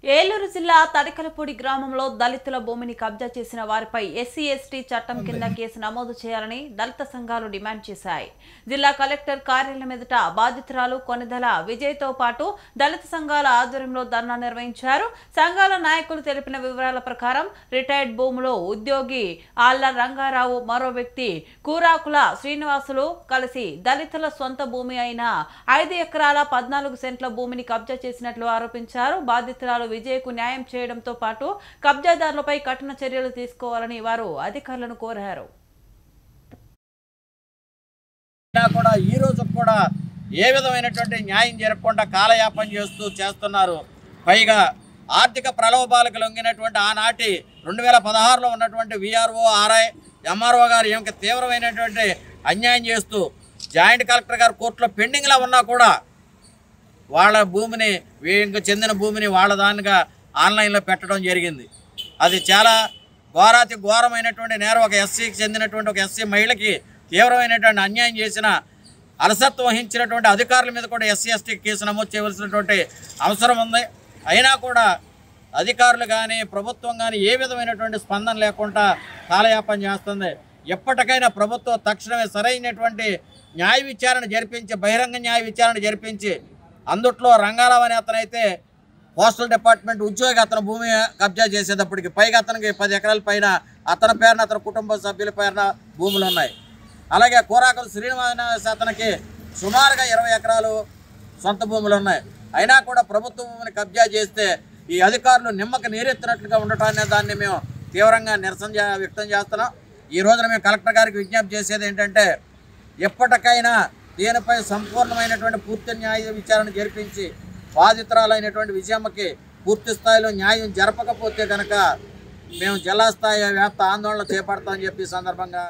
ఏలూరు జిల్లా తడికలపూడి గ్రామంలో దళితుల భూమిని కబ్జా చేసిన వారిపై ఎస్సీ ఎస్టీ చట్టం కింద కేసు నమోదు చేయాలని దళిత సంఘాలు డిమాండ్ చేశాయి. జిల్లా కలెక్టర్ కార్యాలయం ఎదుట బాధితురాలు కొనిదల విజయ్తో పాటు దళిత సంఘాల ఆధ్వర్యంలో ధర్నా నిర్వహించారు. సంఘాల నాయకులు తెలిపిన వివరాల ప్రకారం రిటైర్డ్ భూములో ఉద్యోగి ఆళ్ల రంగారావు, మరో వ్యక్తి కూరాకుల శ్రీనివాసులు కలిసి దళితుల సొంత భూమి అయిన 5 ఎకరాల 14 సెంట్ల భూమిని కబ్జా చేసినట్లు ఆరోపించారు. బాధితురాలు విజయ్కు న్యాయం చేయడంతో పాటు కబ్జాదారులపై కఠిన చర్యలు తీసుకోవాలని వారు అధికారులను కోరారు. ఈ రోజు కూడా ఏ విధమైనటువంటి న్యాయం జరగకుండా కాలయాపన చేస్తున్నారు. పైగా ఆర్థిక ప్రలోభాలకు లొంగినటువంటి ఆనాటి 2016లో ఉన్నటువంటి విఆర్ఓ ఆర్ఐ ఎంఆర్ఓ గారు ఏమికి తీవ్రమైనటువంటి అన్యాయం చేస్తూ జాయింట్ కలెక్టర్ గారు కోర్టులో పెండింగ్లో ఉన్నా కూడా వాళ్ళ భూమిని, వీళ్ళకి చెందిన భూమిని వాళ్ళ దానిగా ఆన్లైన్లో పెట్టడం జరిగింది. అది చాలా ఘోరాతి ఘోరమైనటువంటి నేరం. ఒక ఎస్సీకి చెందినటువంటి ఒక ఎస్సీ మహిళకి తీవ్రమైనటువంటి అన్యాయం చేసిన, అలసత్వం వహించినటువంటి అధికారుల మీద కూడా ఎస్సీ ఎస్టీ కేసు నమోదు చేయవలసినటువంటి అవసరం ఉంది. అయినా కూడా అధికారులు కానీ ప్రభుత్వం కానీ ఏ విధమైనటువంటి స్పందన లేకుండా కాలయాపన చేస్తుంది. ఎప్పటికైనా ప్రభుత్వం తక్షణమే సరైనటువంటి న్యాయ విచారణ జరిపించి, బహిరంగ న్యాయ విచారణ జరిపించి, అందుట్లో రంగారావు అనే అతనైతే పోస్టల్ డిపార్ట్మెంట్ ఉద్యోగి, అతను భూమి కబ్జా చేసేటప్పటికి పైగా అతనికి 10 ఎకరాల పైన అతని పేరున, అతని కుటుంబ సభ్యుల పేరున భూములు ఉన్నాయి. అలాగే కూరాకుల శ్రీనివాస అతనికి సుమారుగా 20 ఎకరాలు సొంత భూములు ఉన్నాయి. అయినా కూడా ప్రభుత్వ భూమిని కబ్జా చేస్తే ఈ అధికారులు నిమ్మక నీరెత్తినట్లుగా ఉండటాన్ని దాన్ని మేము తీవ్రంగా నిరసన వ్యక్తం చేస్తున్నాం. ఈ రోజున మేము కలెక్టర్ గారికి విజ్ఞప్తి చేసేది ఏంటంటే, ఎప్పటికైనా దీనిపై సంపూర్ణమైనటువంటి పూర్తి న్యాయ విచారణ జరిపించి బాధితురాలైనటువంటి విజయమ్మకి పూర్తి స్థాయిలో న్యాయం జరపకపోతే కనుక మేము జిల్లా స్థాయి వ్యాప్త ఆందోళన చేపడతామని చెప్పి సందర్భంగా